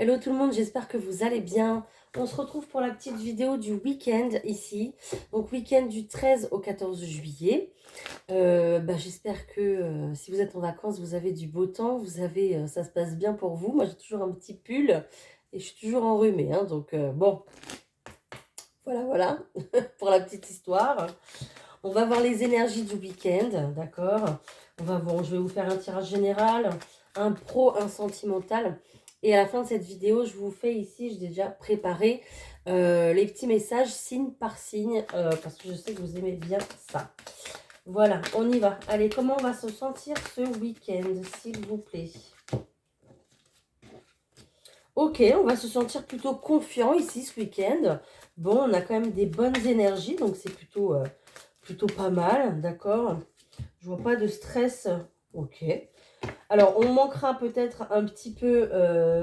Hello tout le monde, j'espère que vous allez bien. On se retrouve pour la petite vidéo du week-end ici. Donc week-end du 13 au 14 juillet. J'espère que si vous êtes en vacances, vous avez du beau temps, ça se passe bien pour vous. Moi j'ai toujours un petit pull et je suis toujours enrhumée. Bon, voilà pour la petite histoire. On va voir les énergies du week-end, d'accord? On va voir, je vais vous faire un tirage général, un pro, un sentimental. Et à la fin de cette vidéo, je vous fais ici, j'ai déjà préparé les petits messages signe par signe, parce que je sais que vous aimez bien ça. Voilà, on y va. Allez, comment on va se sentir ce week-end, s'il vous plaît? Ok, on va se sentir plutôt confiant ici ce week-end. Bon, on a quand même des bonnes énergies, donc c'est plutôt pas mal, d'accord? Je vois pas de stress. Ok. Alors, on manquera peut-être un petit peu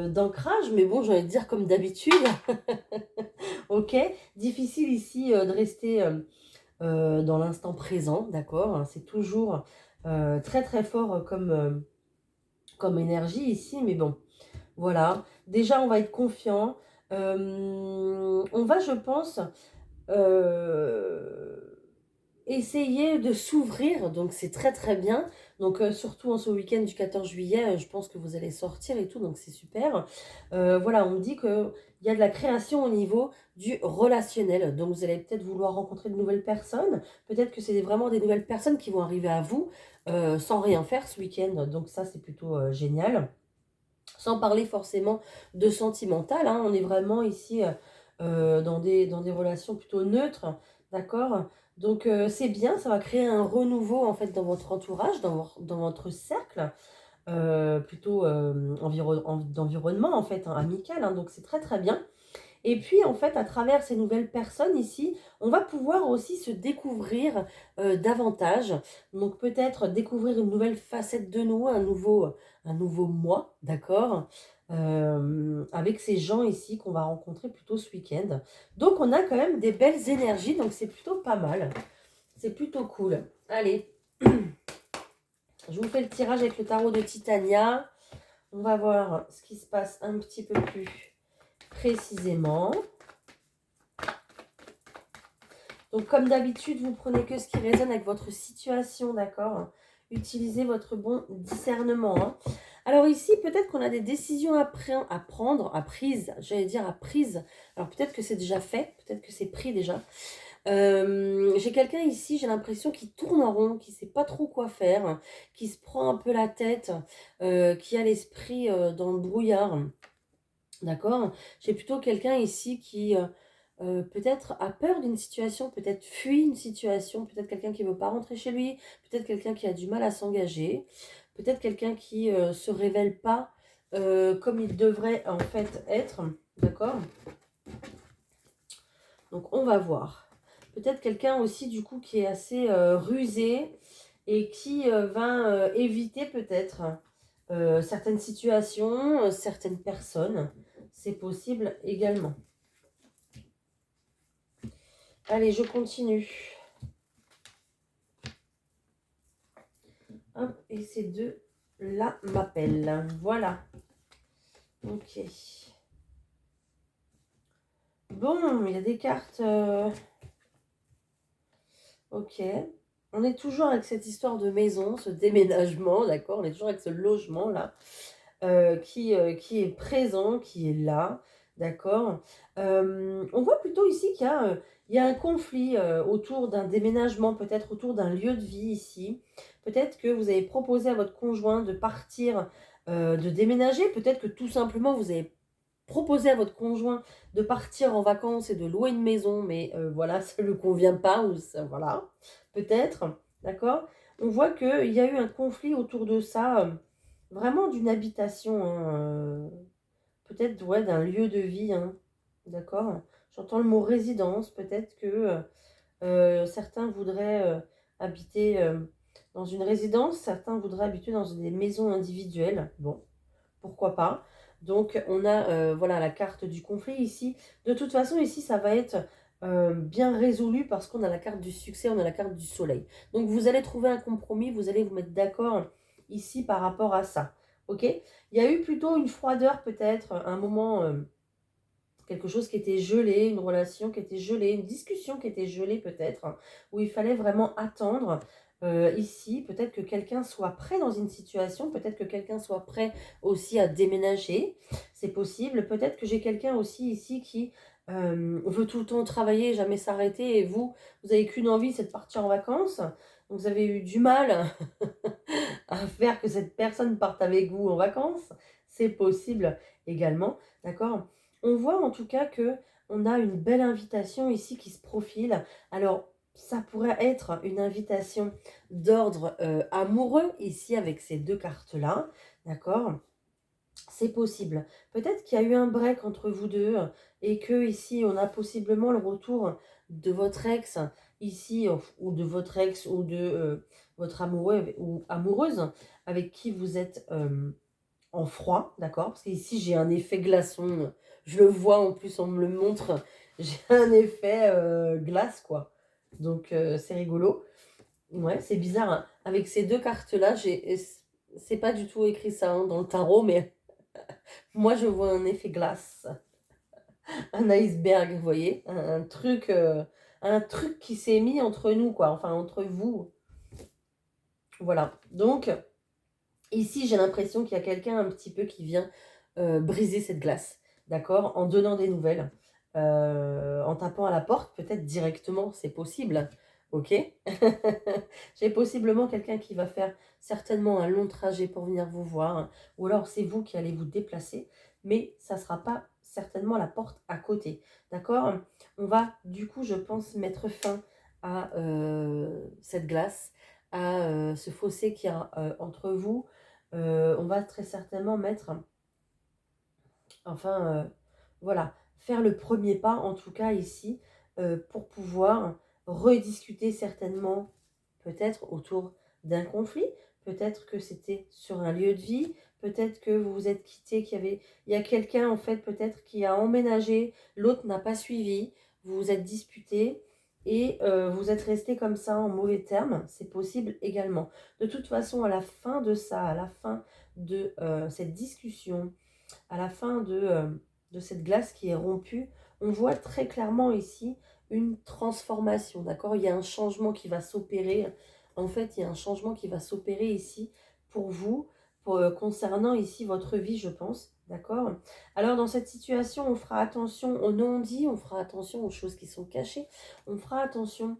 d'ancrage, mais bon, j'ai envie de dire comme d'habitude. Ok. Difficile ici de rester dans l'instant présent, d'accord? C'est toujours très très fort comme énergie ici, mais bon, voilà. Déjà, on va être confiant. On va, je pense, euh, essayer de s'ouvrir, donc c'est très très bien. Donc surtout en ce week-end du 14 juillet, je pense que vous allez sortir et tout, donc c'est super. Voilà, on me dit qu'il y a de la création au niveau du relationnel. Donc vous allez peut-être vouloir rencontrer de nouvelles personnes. Peut-être que c'est vraiment des nouvelles personnes qui vont arriver à vous sans rien faire ce week-end. Donc ça, c'est plutôt génial. Sans parler forcément de sentimental, hein. On est vraiment ici dans des relations plutôt neutres, d'accord? Donc c'est bien, ça va créer un renouveau en fait dans votre entourage, dans votre cercle, plutôt d'environnement en fait, hein, amical, hein. Donc c'est très très bien. Et puis, en fait, à travers ces nouvelles personnes ici, on va pouvoir aussi se découvrir davantage. Donc, peut-être découvrir une nouvelle facette de nous, un nouveau moi, d'accord. Avec ces gens ici qu'on va rencontrer plutôt ce week-end. Donc, on a quand même des belles énergies, donc c'est plutôt pas mal. C'est plutôt cool. Allez, je vous fais le tirage avec le tarot de Titania. On va voir ce qui se passe un petit peu plus précisément. Donc, comme d'habitude, vous prenez que ce qui résonne avec votre situation, d'accord? Utilisez votre bon discernement, hein. Alors ici, peut-être qu'on a des décisions à prendre, à prise, j'allais dire à prise. Alors peut-être que c'est déjà fait, peut-être que c'est pris déjà. J'ai quelqu'un ici, j'ai l'impression qu'il tourne en rond, qui ne sait pas trop quoi faire, qui se prend un peu la tête, qui a l'esprit dans le brouillard, d'accord? J'ai plutôt quelqu'un ici qui peut-être a peur d'une situation, peut-être fuit une situation, peut-être quelqu'un qui ne veut pas rentrer chez lui, peut-être quelqu'un qui a du mal à s'engager, peut-être quelqu'un qui ne se révèle pas comme il devrait en fait être, d'accord? Donc on va voir. Peut-être quelqu'un aussi du coup qui est assez rusé et qui va éviter peut-être certaines situations, certaines personnes. C'est possible également. Allez, je continue. Hop, et ces deux-là m'appellent. Voilà. Ok. Bon, il y a des cartes. Ok. On est toujours avec cette histoire de maison, ce déménagement, d'accord? On est toujours avec ce logement-là qui est présent, qui est là, d'accord? On voit plutôt ici il y a un conflit autour d'un déménagement, peut-être autour d'un lieu de vie ici. Peut-être que vous avez proposé à votre conjoint de partir, de déménager. Peut-être que tout simplement vous avez proposé à votre conjoint de partir en vacances et de louer une maison, mais voilà, ça ne lui convient pas, ou ça, voilà, peut-être, d'accord? On voit qu'il y a eu un conflit autour de ça. Vraiment d'une habitation, hein, peut-être ouais, d'un lieu de vie, hein, d'accord? J'entends le mot résidence, peut-être que certains voudraient habiter dans une résidence, certains voudraient habiter dans des maisons individuelles, bon, pourquoi pas. Donc on a voilà la carte du conflit ici. De toute façon ici ça va être bien résolu parce qu'on a la carte du succès, on a la carte du soleil. Donc vous allez trouver un compromis, vous allez vous mettre d'accord ici par rapport à ça. ok? Il y a eu plutôt une froideur peut-être, un moment, quelque chose qui était gelé, une relation qui était gelée, une discussion qui était gelée peut-être, hein, où il fallait vraiment attendre. Ici, peut-être que quelqu'un soit prêt dans une situation, peut-être que quelqu'un soit prêt aussi à déménager, c'est possible. Peut-être que j'ai quelqu'un aussi ici qui veut tout le temps travailler, jamais s'arrêter, et vous avez qu'une envie, c'est de partir en vacances. Donc vous avez eu du mal à faire que cette personne parte avec vous en vacances, c'est possible également, d'accord? On voit en tout cas que on a une belle invitation ici qui se profile. Alors, ça pourrait être une invitation d'ordre amoureux ici avec ces deux cartes-là, d'accord? C'est possible. Peut-être qu'il y a eu un break entre vous deux et que ici on a possiblement le retour de votre ex ici ou de votre ex ou de votre amoureux ou amoureuse avec qui vous êtes en froid, d'accord? Parce qu'ici j'ai un effet glaçon, je le vois en plus, on me le montre, j'ai un effet glace quoi. Donc c'est rigolo. Ouais, c'est bizarre, hein. Avec ces deux cartes-là, c'est pas du tout écrit ça hein, dans le tarot, mais moi, je vois un effet glace, un iceberg, vous voyez, un truc qui s'est mis entre nous, quoi, enfin entre vous. Voilà. Donc, ici, j'ai l'impression qu'il y a quelqu'un un petit peu qui vient briser cette glace, d'accord, en donnant des nouvelles, en tapant à la porte, peut-être directement, c'est possible, ok. J'ai possiblement quelqu'un qui va faire certainement un long trajet pour venir vous voir, hein, ou alors c'est vous qui allez vous déplacer, mais ça ne sera pas certainement la porte à côté, d'accord. On va du coup, je pense, mettre fin à cette glace, à ce fossé qu'il y a entre vous. On va très certainement mettre, enfin, voilà, faire le premier pas, en tout cas ici, pour pouvoir rediscuter certainement, peut-être autour d'un conflit, peut-être que c'était sur un lieu de vie, peut-être que vous vous êtes quitté, il y a quelqu'un en fait peut-être qui a emménagé, l'autre n'a pas suivi, vous vous êtes disputé et vous êtes resté comme ça en mauvais termes, c'est possible également. De toute façon, à la fin de ça, à la fin de cette discussion, à la fin de cette glace qui est rompue, on voit très clairement ici une transformation, d'accord? Il y a un changement qui va s'opérer. En fait, il y a un changement qui va s'opérer ici pour vous, concernant ici votre vie, je pense, d'accord? Alors, dans cette situation, on fera attention aux non-dits, on fera attention aux choses qui sont cachées, on fera attention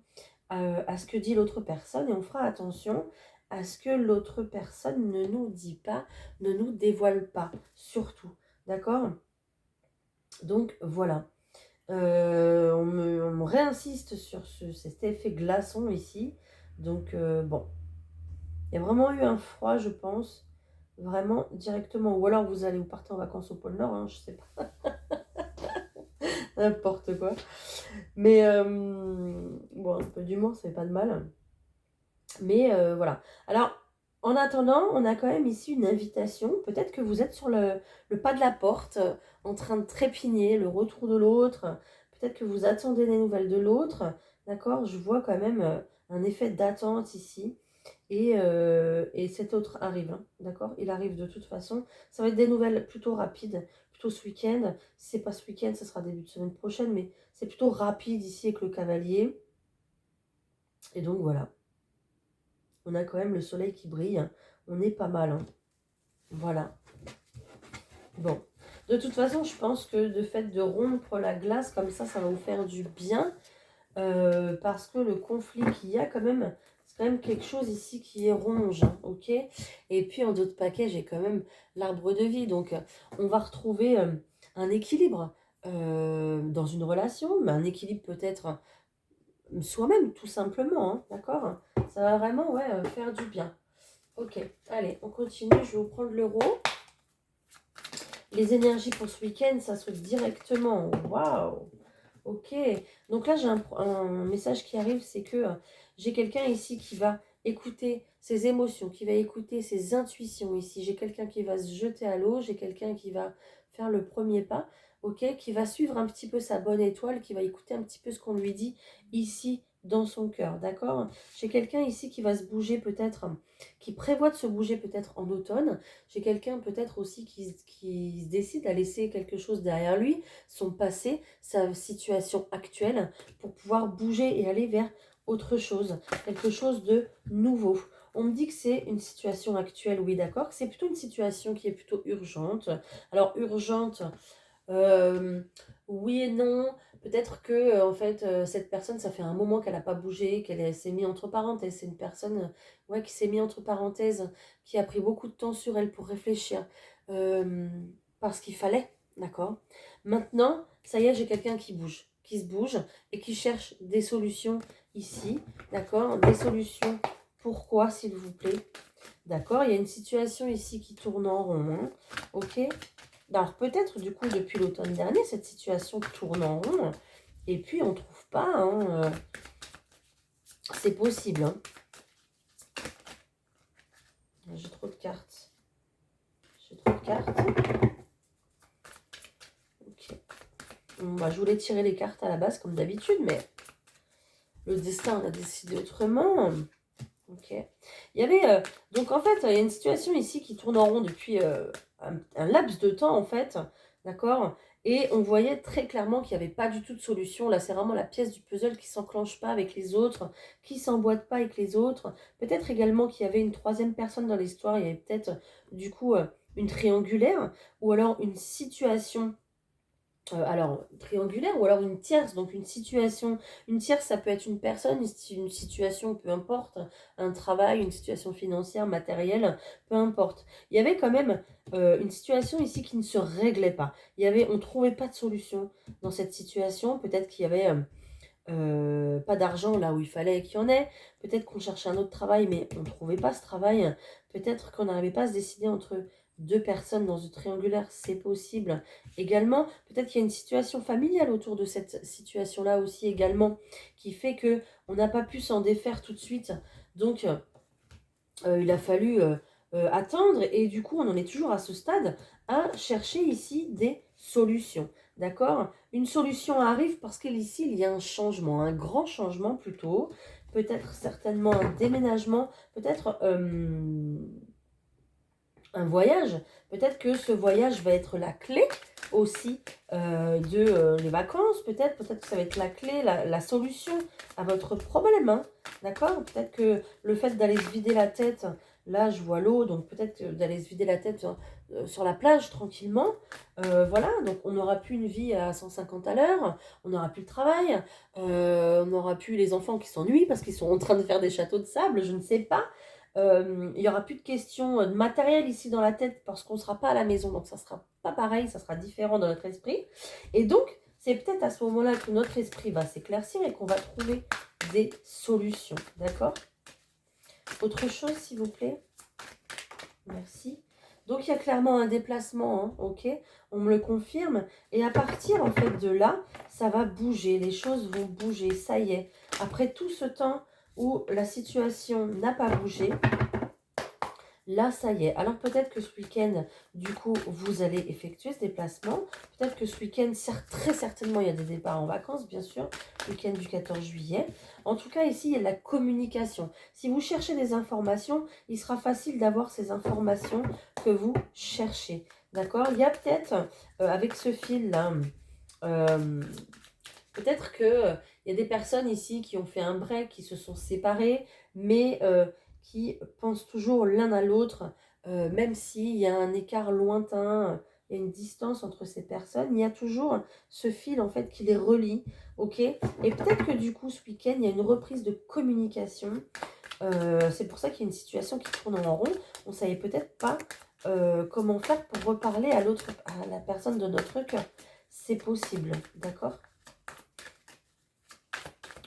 à ce que dit l'autre personne et on fera attention à ce que l'autre personne ne nous dit pas, ne nous dévoile pas, surtout. D'accord? Donc, voilà. On me réinsiste sur cet effet glaçon ici. Donc, bon. Il y a vraiment eu un froid, je pense. Vraiment, directement. Ou alors, vous partez en vacances au pôle Nord, hein, je sais pas. N'importe quoi. Mais, bon, un peu d'humour, ça fait pas de mal. Mais voilà. Alors, en attendant, on a quand même ici une invitation. Peut-être que vous êtes sur le pas de la porte, en train de trépigner le retour de l'autre. Peut-être que vous attendez des nouvelles de l'autre. D'accord? Je vois quand même un effet d'attente ici. Et cet autre arrive. Hein, d'accord? Il arrive de toute façon. Ça va être des nouvelles plutôt rapides, plutôt ce week-end. Si c'est pas ce week-end, ce sera début de semaine prochaine. Mais c'est plutôt rapide ici avec le cavalier. Et donc voilà. On a quand même le soleil qui brille. On est pas mal. Hein. Voilà. Bon. De toute façon, je pense que de fait de rompre la glace comme ça va vous faire du bien. Parce que le conflit qu'il y a quand même, c'est quand même quelque chose ici qui est ronge. Hein, ok. Et puis en d'autres paquets, j'ai quand même l'arbre de vie. Donc on va retrouver un équilibre dans une relation. Mais un équilibre peut-être soi-même, tout simplement. Hein, d'accord. Ça va vraiment ouais, faire du bien. Ok, allez, on continue. Je vais vous prendre l'euro. Les énergies pour ce week-end, ça saute directement. Waouh! Ok. Donc là, j'ai un message qui arrive, c'est que j'ai quelqu'un ici qui va écouter ses émotions, qui va écouter ses intuitions ici. J'ai quelqu'un qui va se jeter à l'eau, j'ai quelqu'un qui va faire le premier pas, ok, qui va suivre un petit peu sa bonne étoile, qui va écouter un petit peu ce qu'on lui dit ici dans son cœur, d'accord? J'ai quelqu'un ici qui va se bouger peut-être, qui prévoit de se bouger peut-être en automne. J'ai quelqu'un peut-être aussi qui se décide à laisser quelque chose derrière lui, son passé, sa situation actuelle, pour pouvoir bouger et aller vers autre chose, quelque chose de nouveau. On me dit que c'est une situation actuelle, oui, d'accord, que c'est plutôt une situation qui est plutôt urgente. Alors, urgente, euh, oui et non. Peut-être que en fait, cette personne, ça fait un moment qu'elle n'a pas bougé, s'est mise entre parenthèses. C'est une personne ouais, qui s'est mise entre parenthèses, qui a pris beaucoup de temps sur elle pour réfléchir. euh, Parce qu'il fallait, d'accord. Maintenant, ça y est, j'ai quelqu'un qui se bouge et qui cherche des solutions ici, d'accord. Des solutions. Pourquoi, s'il vous plaît? D'accord, il y a une situation ici qui tourne en rond, hein. Ok. Alors peut-être du coup depuis l'automne dernier, cette situation tourne en rond et puis on ne trouve pas, hein, c'est possible. Hein. J'ai trop de cartes. J'ai trop de cartes. Ok. Bon, bah, je voulais tirer les cartes à la base comme d'habitude, mais le destin on a décidé autrement. Ok. Il y avait donc en fait il y a une situation ici qui tourne en rond depuis un laps de temps en fait, d'accord. Et on voyait très clairement qu'il n'y avait pas du tout de solution. Là, c'est vraiment la pièce du puzzle qui s'enclenche pas avec les autres, qui s'emboîte pas avec les autres. Peut-être également qu'il y avait une troisième personne dans l'histoire. Il y avait peut-être du coup une triangulaire ou alors une situation alors, triangulaire ou alors une tierce, donc une situation. Une tierce, ça peut être une personne, une situation, peu importe, un travail, une situation financière, matérielle, peu importe. Il y avait quand même une situation ici qui ne se réglait pas. On ne trouvait pas de solution dans cette situation. Peut-être qu'il y avait pas d'argent là où il fallait qu'il y en ait. Peut-être qu'on cherchait un autre travail, mais on ne trouvait pas ce travail. Peut-être qu'on n'arrivait pas à se décider entre deux personnes dans une triangulaire, c'est possible. Également, peut-être qu'il y a une situation familiale autour de cette situation-là aussi également, qui fait que on n'a pas pu s'en défaire tout de suite. Donc, il a fallu attendre et du coup on en est toujours à ce stade à chercher ici des solutions. D'accord. Une solution arrive parce qu'ici il y a un changement, un grand changement plutôt, peut-être certainement un déménagement, peut-être un voyage. Peut-être que ce voyage va être la clé aussi de les vacances, peut-être que ça va être la clé, la solution à votre problème, hein. D'accord. Peut-être que le fait d'aller se vider la tête, là je vois l'eau, donc peut-être d'aller se vider la tête sur la plage tranquillement, voilà, donc on n'aura plus une vie à 150 à l'heure, on n'aura plus le travail, on n'aura plus les enfants qui s'ennuient parce qu'ils sont en train de faire des châteaux de sable, je ne sais pas. Il n'y aura plus de questions de matériel ici dans la tête parce qu'on ne sera pas à la maison. Donc ça ne sera pas pareil, ça sera différent dans notre esprit. Et donc, c'est peut-être à ce moment-là que notre esprit va s'éclaircir et qu'on va trouver des solutions. D'accord? Autre chose, s'il vous plaît? Merci. Donc, il y a clairement un déplacement, hein, ok? On me le confirme. Et à partir, en fait, de là, ça va bouger. Les choses vont bouger. Ça y est. Après tout ce temps où la situation n'a pas bougé, là, ça y est. Alors peut-être que ce week-end, du coup, vous allez effectuer ce déplacement. Peut-être que ce week-end, très certainement, il y a des départs en vacances, bien sûr. Week-end du 14 juillet. En tout cas, ici, il y a de la communication. Si vous cherchez des informations, il sera facile d'avoir ces informations que vous cherchez. D'accord? Il y a peut-être, avec ce fil-là, euh, peut-être que il y a des personnes ici qui ont fait un break, qui se sont séparées, mais qui pensent toujours l'un à l'autre, même s'il y a un écart lointain, il y a une distance entre ces personnes, il y a toujours ce fil en fait qui les relie, ok? Et peut-être que du coup ce week-end, il y a une reprise de communication. C'est pour ça qu'il y a une situation qui tourne en rond. On ne savait peut-être pas comment faire pour reparler à l'autre, à la personne de notre cœur. C'est possible, d'accord?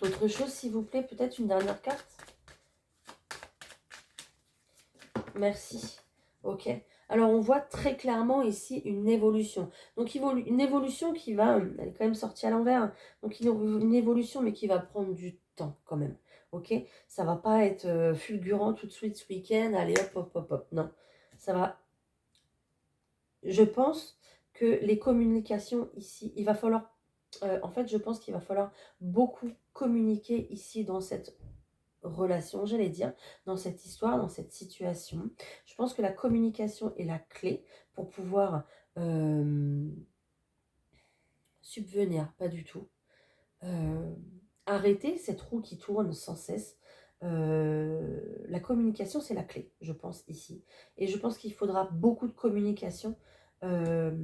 Autre chose, s'il vous plaît, peut-être une dernière carte. Merci. Ok. Alors, on voit très clairement ici une évolution. Donc, une évolution qui va... Elle est quand même sortie à l'envers. Donc, une évolution, mais qui va prendre du temps quand même. Ok. Ça va pas être fulgurant tout de suite ce week-end. Allez, hop, hop, hop, hop. Non. Ça va... Je pense que les communications ici, il va falloir En fait, je pense qu'il va falloir beaucoup communiquer ici dans cette relation, j'allais dire, dans cette histoire, dans cette situation. Je pense que la communication est la clé pour pouvoir subvenir, pas du tout. Euh, Arrêter cette roue qui tourne sans cesse. La communication, c'est la clé, je pense, ici. Et je pense qu'il faudra beaucoup de communication. euh,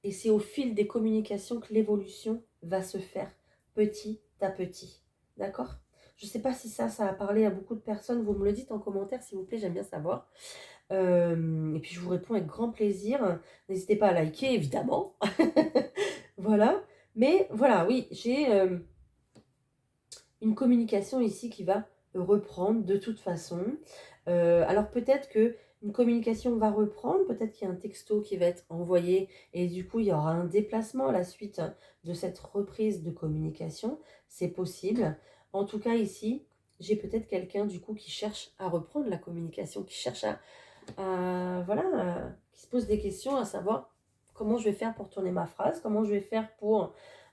et c'est au fil des communications que l'évolution va se faire petit à petit. D'accord? Je ne sais pas si ça a parlé à beaucoup de personnes. Vous me le dites en commentaire, s'il vous plaît, j'aime bien savoir. Et puis, je vous réponds avec grand plaisir. N'hésitez pas à liker, évidemment. Voilà. Mais voilà, oui, j'ai une communication ici qui va reprendre de toute façon. Alors peut-être que une communication va reprendre, peut-être qu'il y a un texto qui va être envoyé et du coup il y aura un déplacement à la suite de cette reprise de communication. C'est possible. En tout cas ici, j'ai peut-être quelqu'un du coup qui cherche à reprendre la communication, qui cherche voilà, qui se pose des questions à savoir comment je vais faire pour tourner ma phrase, comment je vais faire pour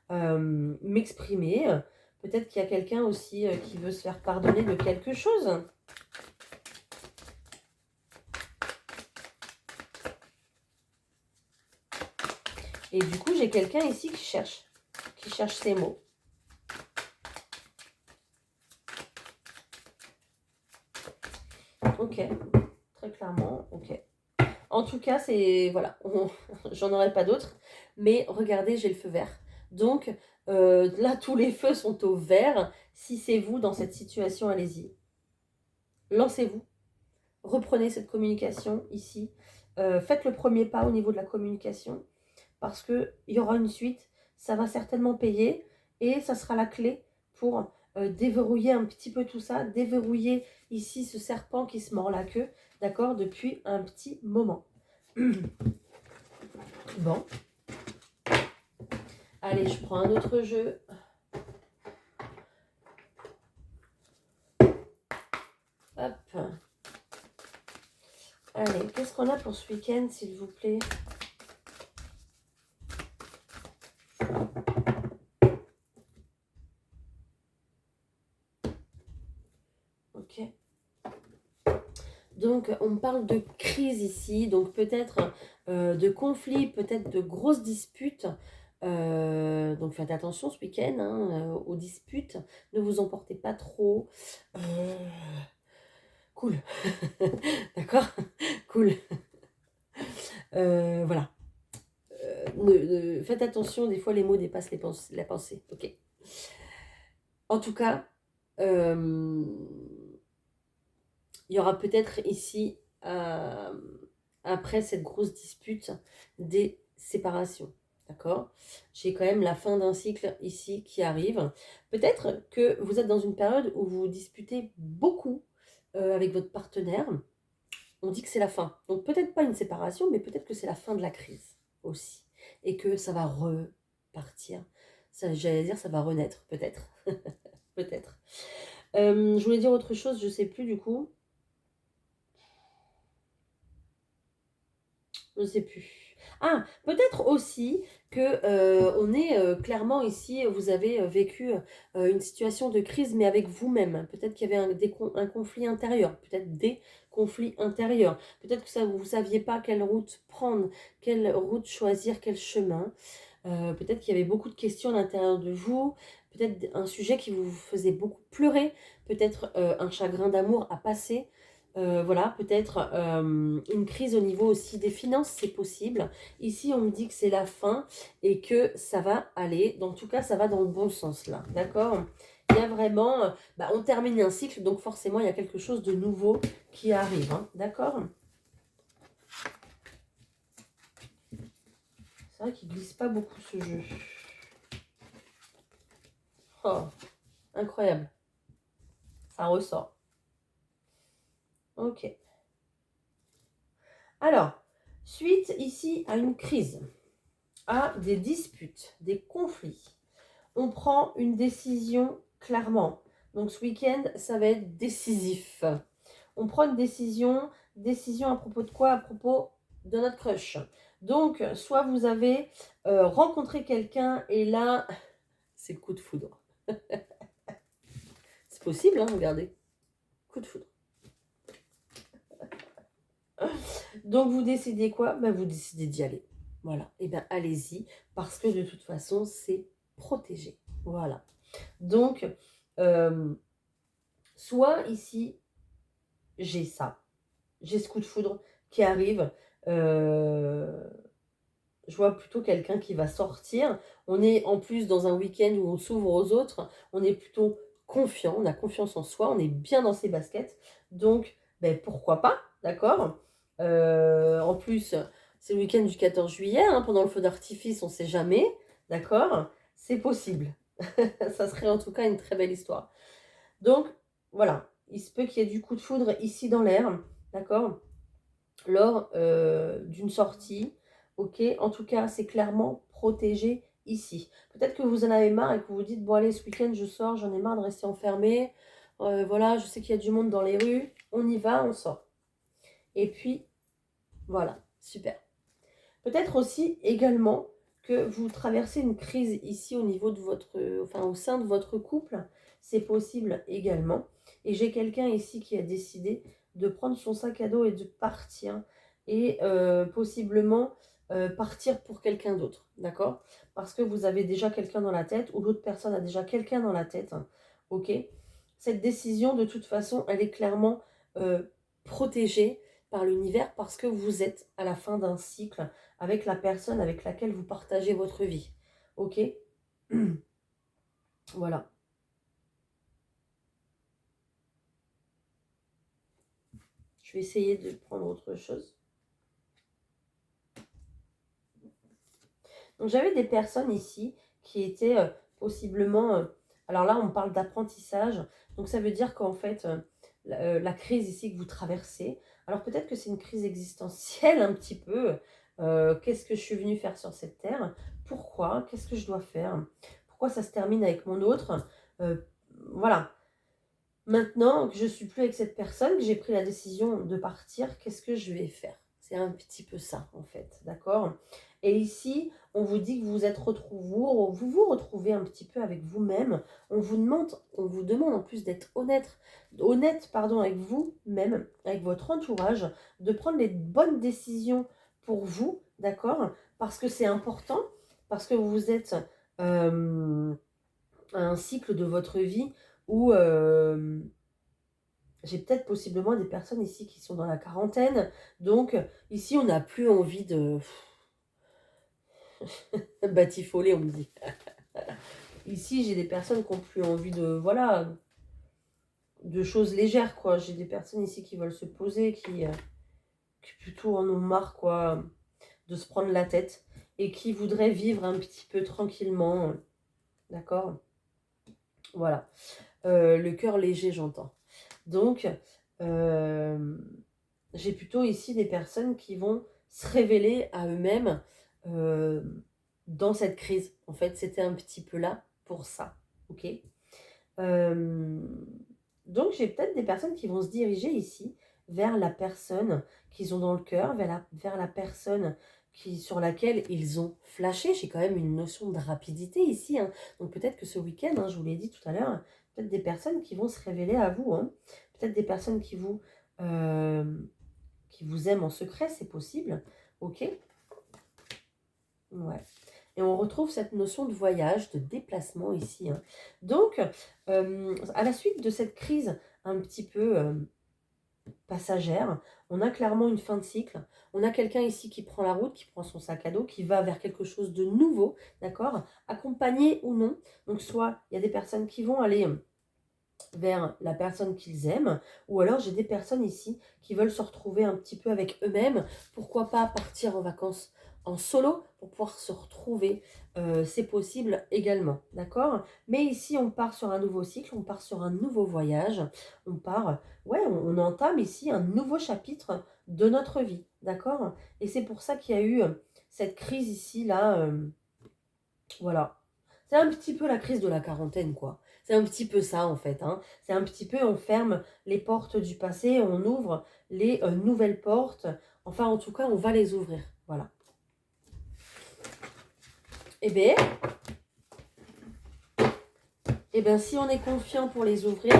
m'exprimer. Peut-être qu'il y a quelqu'un aussi qui veut se faire pardonner de quelque chose. Et du coup, j'ai quelqu'un ici qui cherche ces mots. Ok, très clairement, ok. En tout cas, c'est, voilà, j'en aurai pas d'autres. Mais regardez, j'ai le feu vert. Donc, là, tous les feux sont au vert. Si c'est vous dans cette situation, allez-y. Lancez-vous. Reprenez cette communication ici. Faites le premier pas au niveau de la communication. Parce qu'il y aura une suite. Ça va certainement payer. Et ça sera la clé pour déverrouiller un petit peu tout ça. Déverrouiller ici ce serpent qui se mord la queue. D'accord? Depuis un petit moment. Bon. Allez, je prends un autre jeu. Hop. Allez, qu'est-ce qu'on a pour ce week-end, s'il vous plaît? Ok. Donc, on parle de crise ici, donc peut-être de conflits, peut-être de grosses disputes. Donc, faites attention ce week-end aux disputes. Ne vous emportez pas trop. Cool. D'accord? Cool. Voilà. Faites attention, des fois les mots dépassent la pensée. Ok. En tout cas, il y aura peut-être ici, après cette grosse dispute, des séparations. D'accord? J'ai quand même la fin d'un cycle ici qui arrive. Peut-être que vous êtes dans une période où vous disputez beaucoup avec votre partenaire. On dit que c'est la fin. Donc peut-être pas une séparation, mais peut-être que c'est la fin de la crise aussi. Et que ça va repartir. J'allais dire, ça va renaître, peut-être. Peut-être. Je voulais dire autre chose, je sais plus du coup. Je ne sais plus. Ah, peut-être aussi que on est clairement ici, vous avez vécu une situation de crise, mais avec vous-même. Peut-être qu'il y avait un conflit intérieur, peut-être des conflits intérieurs. Peut-être que ça, vous ne saviez pas quelle route prendre, quelle route choisir, quel chemin. Peut-être qu'il y avait beaucoup de questions à l'intérieur de vous. Peut-être un sujet qui vous faisait beaucoup pleurer. Peut-être un chagrin d'amour à passer. Voilà, peut-être une crise au niveau aussi des finances, c'est possible. Ici, on me dit que c'est la fin et que ça va aller. En tout cas, ça va dans le bon sens là, d'accord? Il y a vraiment, on termine un cycle, donc forcément, il y a quelque chose de nouveau qui arrive, hein, d'accord? C'est vrai qu'il glisse pas beaucoup ce jeu. Oh, incroyable. Ça ressort. Ok. Alors, suite ici à une crise, à des disputes, des conflits, on prend une décision clairement. Donc ce week-end, ça va être décisif. On prend une décision à propos de quoi? À propos de notre crush. Donc, soit vous avez rencontré quelqu'un et là, c'est le coup de foudre. C'est possible, hein, regardez. Coup de foudre. Donc, vous décidez quoi? Ben, vous décidez d'y aller. Voilà. Et bien, allez-y, parce que de toute façon, c'est protégé. Voilà. Donc, soit ici, j'ai ça. J'ai ce coup de foudre qui arrive. Je vois plutôt quelqu'un qui va sortir. On est en plus dans un week-end où on s'ouvre aux autres. On est plutôt confiant, on a confiance en soi, on est bien dans ses baskets. Donc, ben, pourquoi pas, d'accord. En plus, c'est le week-end du 14 juillet, hein, pendant le feu d'artifice, on ne sait jamais, d'accord. C'est possible. Ça serait en tout cas une très belle histoire. Donc, voilà. Il se peut qu'il y ait du coup de foudre ici dans l'air, d'accord, lors d'une sortie. Ok, en tout cas, c'est clairement protégé ici. Peut-être que vous en avez marre et que vous vous dites, bon allez, ce week-end, je sors, j'en ai marre de rester enfermée. Voilà, je sais qu'il y a du monde dans les rues. On y va, on sort. Et puis, voilà, super. Peut-être aussi également que vous traversez une crise ici au niveau de votre, enfin au sein de votre couple. C'est possible également. Et j'ai quelqu'un ici qui a décidé de prendre son sac à dos et de partir. Et possiblement partir pour quelqu'un d'autre. D'accord? Parce que vous avez déjà quelqu'un dans la tête ou l'autre personne a déjà quelqu'un dans la tête. Ok? Cette décision, de toute façon, elle est clairement protégée par l'univers parce que vous êtes à la fin d'un cycle avec la personne avec laquelle vous partagez votre vie. Ok? Voilà. Je vais essayer de prendre autre chose. Donc j'avais des personnes ici qui étaient possiblement... alors là, on parle d'apprentissage. Donc ça veut dire qu'en fait, la crise ici que vous traversez, alors peut-être que c'est une crise existentielle un petit peu. Qu'est-ce que je suis venue faire sur cette terre? Pourquoi? Qu'est-ce que je dois faire? Pourquoi ça se termine avec mon autre? Euh, voilà. Maintenant que je suis plus avec cette personne, que j'ai pris la décision de partir, qu'est-ce que je vais faire? C'est un petit peu ça, en fait, d'accord? Et ici, on vous dit que vous êtes vous vous retrouvez un petit peu avec vous-même. On vous demande en plus d'être honnête, pardon, avec vous-même, avec votre entourage, de prendre les bonnes décisions pour vous, d'accord? Parce que c'est important, parce que vous êtes à un cycle de votre vie où j'ai peut-être possiblement des personnes ici qui sont dans la quarantaine. Donc, ici, on n'a plus envie de batifoler, on me dit. Ici, j'ai des personnes qui n'ont plus envie de, voilà, de choses légères, quoi. J'ai des personnes ici qui veulent se poser, qui plutôt en ont marre, quoi, de se prendre la tête et qui voudraient vivre un petit peu tranquillement. D'accord? Voilà. Le cœur léger, j'entends. Donc, j'ai plutôt ici des personnes qui vont se révéler à eux-mêmes euh, dans cette crise. En fait, c'était un petit peu là pour ça. Ok. Euh, donc, j'ai peut-être des personnes qui vont se diriger ici vers la personne qu'ils ont dans le cœur, vers la personne sur laquelle ils ont flashé. J'ai quand même une notion de rapidité ici, hein. Donc, peut-être que ce week-end, hein, je vous l'ai dit tout à l'heure, peut-être des personnes qui vont se révéler à vous, hein. Peut-être des personnes euh, qui vous aiment en secret, c'est possible. Ok. Ouais. Et on retrouve cette notion de voyage, de déplacement ici, hein. Donc, à la suite de cette crise un petit peu passagère, on a clairement une fin de cycle. On a quelqu'un ici qui prend la route, qui prend son sac à dos, qui va vers quelque chose de nouveau, d'accord? Accompagné ou non. Donc, soit il y a des personnes qui vont aller vers la personne qu'ils aiment, ou alors j'ai des personnes ici qui veulent se retrouver un petit peu avec eux-mêmes. Pourquoi pas partir en vacances en solo pour pouvoir se retrouver, c'est possible également, d'accord? Mais ici on part sur un nouveau cycle, on part sur un nouveau voyage, on part, ouais, on entame ici un nouveau chapitre de notre vie, d'accord? Et c'est pour ça qu'il y a eu cette crise ici, là, voilà. C'est un petit peu la crise de la quarantaine, quoi. C'est un petit peu ça, en fait, hein. C'est un petit peu, on ferme les portes du passé, on ouvre les nouvelles portes. Enfin, en tout cas, on va les ouvrir. Voilà. bien, si on est confiant pour les ouvrir,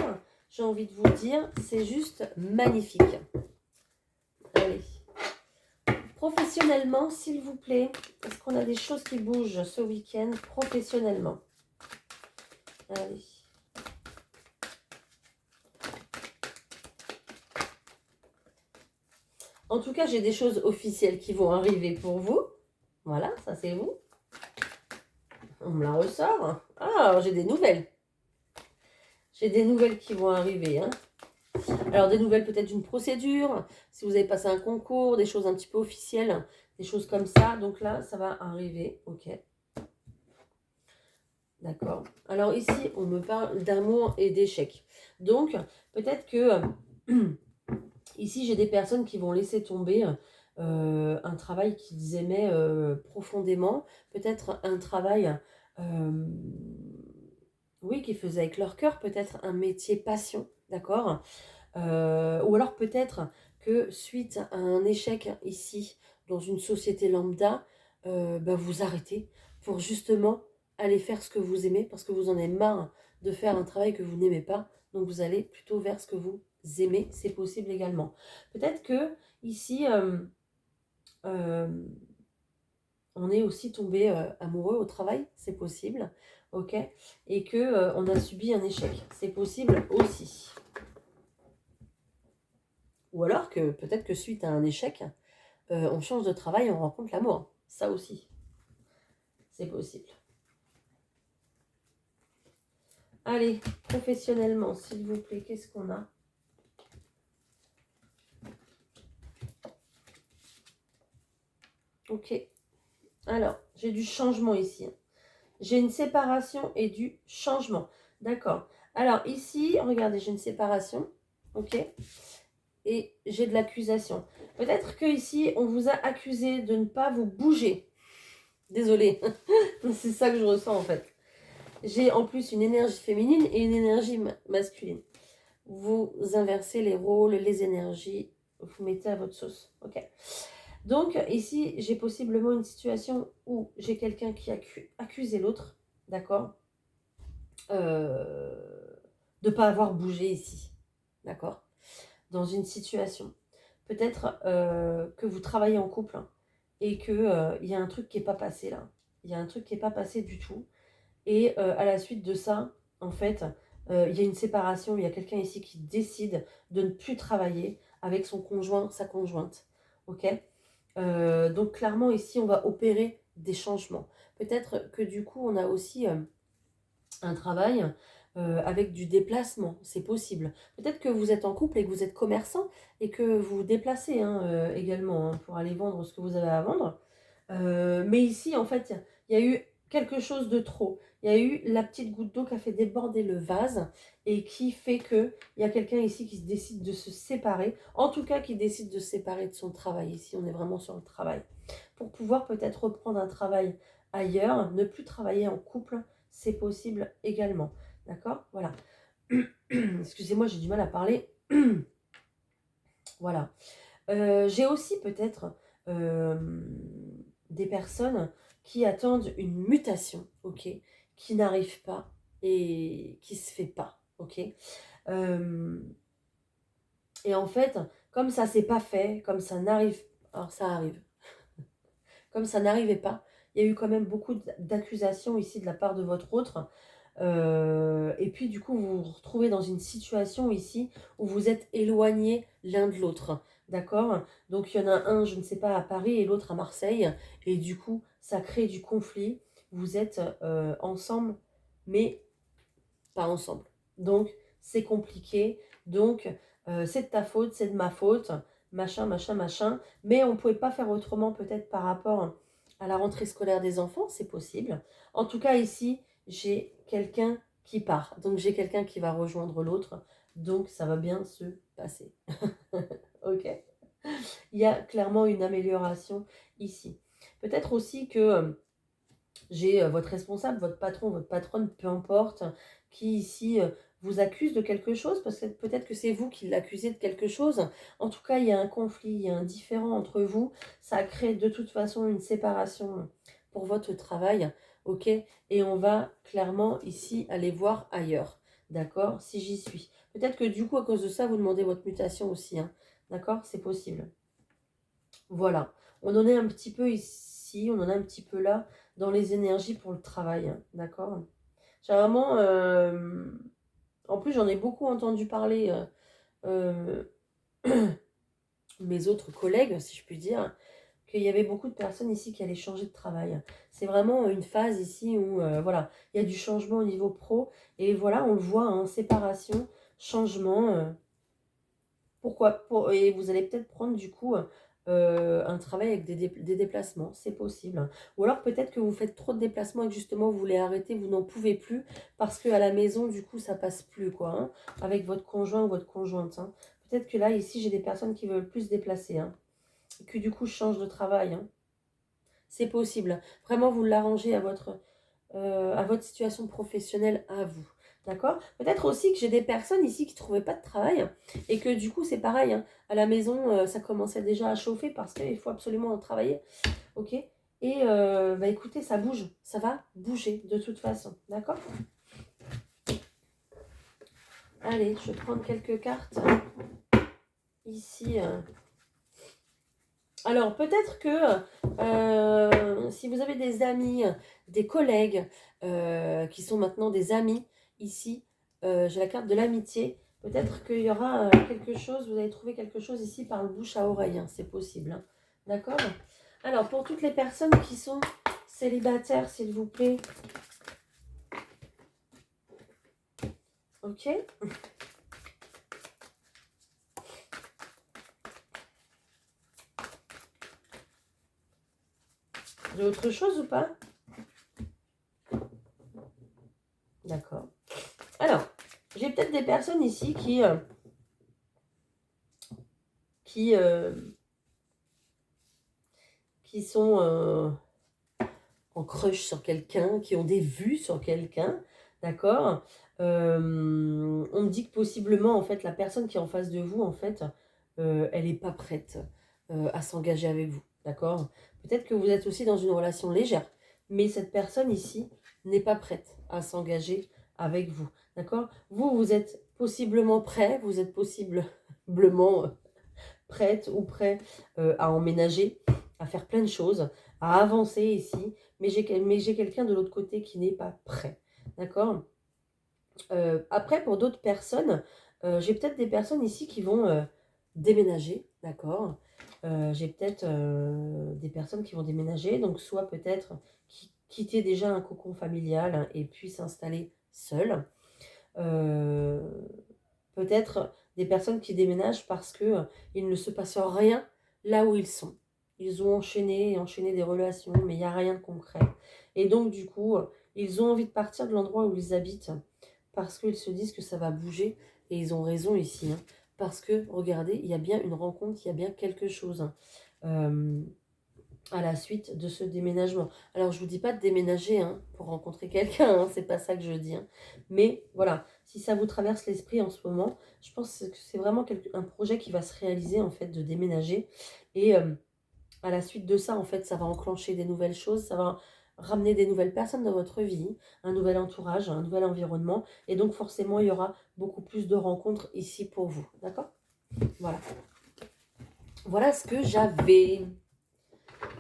j'ai envie de vous dire, c'est juste magnifique. Allez. Professionnellement, s'il vous plaît, est-ce qu'on a des choses qui bougent ce week-end professionnellement? Allez. En tout cas, j'ai des choses officielles qui vont arriver pour vous. Voilà, ça c'est vous. On me la ressort. Ah, j'ai des nouvelles. J'ai des nouvelles qui vont arriver. Hein. Alors, des nouvelles peut-être d'une procédure, si vous avez passé un concours, des choses un petit peu officielles, des choses comme ça. Donc là, ça va arriver. Ok. D'accord. Alors ici, on me parle d'amour et d'échec. Donc, peut-être que ici, j'ai des personnes qui vont laisser tomber un travail qu'ils aimaient profondément. Peut-être un travail, oui, qu'ils faisaient avec leur cœur. Peut-être un métier passion, d'accord. Ou alors peut-être que suite à un échec ici, dans une société lambda, vous arrêtez pour justement aller faire ce que vous aimez, parce que vous en avez marre de faire un travail que vous n'aimez pas. Donc vous allez plutôt vers ce que vous aimez, c'est possible également. Peut-être que ici, euh, on est aussi tombé amoureux au travail, c'est possible, ok, et que on a subi un échec, c'est possible aussi. Ou alors que peut-être que suite à un échec, on change de travail et on rencontre l'amour. Ça aussi, c'est possible. Allez, professionnellement, s'il vous plaît, qu'est-ce qu'on a? Ok. Alors, j'ai du changement ici. J'ai une séparation et du changement. D'accord. Alors, ici, regardez, j'ai une séparation. Ok. Et j'ai de l'accusation. Peut-être que ici, on vous a accusé de ne pas vous bouger. Désolée. C'est ça que je ressens en fait. J'ai en plus une énergie féminine et une énergie masculine. Vous inversez les rôles, les énergies, vous mettez à votre sauce. Ok. Donc ici, j'ai possiblement une situation où j'ai quelqu'un qui a accusé l'autre, d'accord, de ne pas avoir bougé ici, d'accord, dans une situation. Peut-être que vous travaillez en couple hein, et qu'il y a un truc qui n'est pas passé là. Il y a un truc qui n'est pas passé du tout. Et à la suite de ça, en fait, il y a une séparation, il y a quelqu'un ici qui décide de ne plus travailler avec son conjoint, sa conjointe. Ok. Donc clairement, ici, on va opérer des changements. Peut-être que du coup, on a aussi un travail avec du déplacement, c'est possible. Peut-être que vous êtes en couple et que vous êtes commerçant et que vous vous déplacez hein, également hein, pour aller vendre ce que vous avez à vendre. Mais ici, en fait, il y a eu quelque chose de trop. Il y a eu la petite goutte d'eau qui a fait déborder le vase et qui fait qu'il y a quelqu'un ici qui décide de se séparer. En tout cas, qui décide de se séparer de son travail. Ici, on est vraiment sur le travail. Pour pouvoir peut-être reprendre un travail ailleurs, ne plus travailler en couple, c'est possible également. D'accord. Voilà. Excusez-moi, j'ai du mal à parler. Voilà. J'ai aussi peut-être des personnes qui attendent une mutation, ok, qui n'arrive pas et qui se fait pas, ok. Euh, et en fait, comme ça s'est pas fait, comme ça n'arrive, alors ça arrive, comme ça n'arrivait pas, il y a eu quand même beaucoup d'accusations ici de la part de votre autre. Et puis du coup, vous vous retrouvez dans une situation ici où vous êtes éloignés l'un de l'autre. D'accord. Donc il y en a un, je ne sais pas, à Paris et l'autre à Marseille. Et du coup, ça crée du conflit. Vous êtes ensemble, mais pas ensemble. Donc c'est compliqué. Donc c'est de ta faute, c'est de ma faute. Machin, machin, machin. Mais on ne pouvait pas faire autrement peut-être par rapport à la rentrée scolaire des enfants. C'est possible. En tout cas ici, j'ai quelqu'un qui part. Donc j'ai quelqu'un qui va rejoindre l'autre. Donc ça va bien se passer. Ok. Il y a clairement une amélioration ici. Peut-être aussi que j'ai votre responsable, votre patron, votre patronne, peu importe, qui ici vous accuse de quelque chose, parce que peut-être que c'est vous qui l'accusez de quelque chose. En tout cas, il y a un conflit, il y a un différend entre vous. Ça crée de toute façon une séparation pour votre travail, ok? Et on va clairement ici aller voir ailleurs, d'accord? Si j'y suis. Peut-être que du coup, à cause de ça, vous demandez votre mutation aussi, hein, d'accord? C'est possible. Voilà. On en est un petit peu ici, on en est un petit peu là, dans les énergies pour le travail, hein, d'accord? J'ai vraiment... en plus, j'en ai beaucoup entendu parler, mes autres collègues, si je puis dire, qu'il y avait beaucoup de personnes ici qui allaient changer de travail. C'est vraiment une phase ici où, voilà, il y a du changement au niveau pro. Et voilà, on le voit, hein, séparation, changement. Et vous allez peut-être prendre du coup un travail avec des déplacements, c'est possible. Ou alors peut-être que vous faites trop de déplacements et que justement vous voulez arrêter, vous n'en pouvez plus parce qu'à la maison, du coup, ça passe plus, quoi, hein, avec votre conjoint ou votre conjointe, hein. Peut-être que là, ici, j'ai des personnes qui veulent plus se déplacer, hein, et que du coup, je change de travail, hein. C'est possible. Vraiment, vous l'arrangez à votre situation professionnelle à vous. D'accord? Peut-être aussi que j'ai des personnes ici qui ne trouvaient pas de travail et que du coup, c'est pareil, hein. À la maison, ça commençait déjà à chauffer parce qu'il faut absolument travailler. Ok? Et bah, écoutez, ça bouge. Ça va bouger de toute façon. D'accord? Allez, je vais prendre quelques cartes ici. Alors, peut-être que si vous avez des amis, des collègues qui sont maintenant des amis, ici, j'ai la carte de l'amitié. Peut-être qu'il y aura quelque chose, vous allez trouver quelque chose ici par le bouche à oreille, hein, c'est possible, hein. D'accord? Alors, pour toutes les personnes qui sont célibataires, s'il vous plaît. Ok? J'ai autre chose ou pas? D'accord. Alors, j'ai peut-être des personnes ici qui sont en crush sur quelqu'un, qui ont des vues sur quelqu'un, d'accord? On me dit que possiblement, en fait, la personne qui est en face de vous, en fait, elle n'est pas prête à s'engager avec vous, d'accord? Peut-être que vous êtes aussi dans une relation légère, mais cette personne ici n'est pas prête à s'engager avec vous, d'accord? Vous, vous êtes possiblement prêt, vous êtes possiblement prête ou prêt à emménager, à faire plein de choses, à avancer ici, mais j'ai quelqu'un de l'autre côté qui n'est pas prêt. D'accord? Après, pour d'autres personnes, j'ai peut-être des personnes ici qui vont déménager. D'accord? J'ai peut-être des personnes qui vont déménager, donc soit peut-être quitter déjà un cocon familial, hein, et puis s'installer seul. Euh, Peut-être des personnes qui déménagent parce que il ne se passe rien là où ils sont. Ils ont enchaîné des relations, mais il n'y a rien de concret. Et donc, du coup, ils ont envie de partir de l'endroit où ils habitent parce qu'ils se disent que ça va bouger. Et ils ont raison ici, hein, parce que, regardez, il y a bien une rencontre, il y a bien quelque chose, hein, à la suite de ce déménagement. Alors, je ne vous dis pas de déménager, hein, pour rencontrer quelqu'un, hein, c'est pas ça que je dis, hein. Mais voilà, si ça vous traverse l'esprit en ce moment, je pense que c'est vraiment un projet qui va se réaliser, en fait, de déménager. Et à la suite de ça, en fait, ça va enclencher des nouvelles choses, ça va ramener des nouvelles personnes dans votre vie, un nouvel entourage, un nouvel environnement. Et donc, forcément, il y aura beaucoup plus de rencontres ici pour vous. D'accord? Voilà. Voilà ce que j'avais.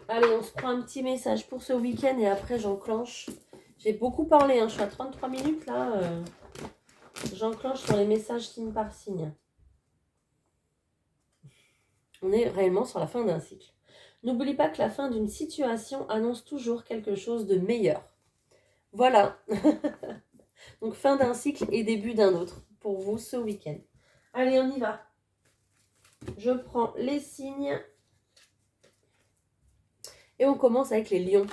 Allez, on se prend un petit message pour ce week-end et après j'enclenche. J'ai beaucoup parlé, hein, je suis à 33 minutes là. J'enclenche sur les messages signe par signe. On est réellement sur la fin d'un cycle. N'oublie pas que la fin d'une situation annonce toujours quelque chose de meilleur. Voilà. Donc fin d'un cycle et début d'un autre pour vous ce week-end. Allez, on y va. Je prends les signes. Et on commence avec les lions.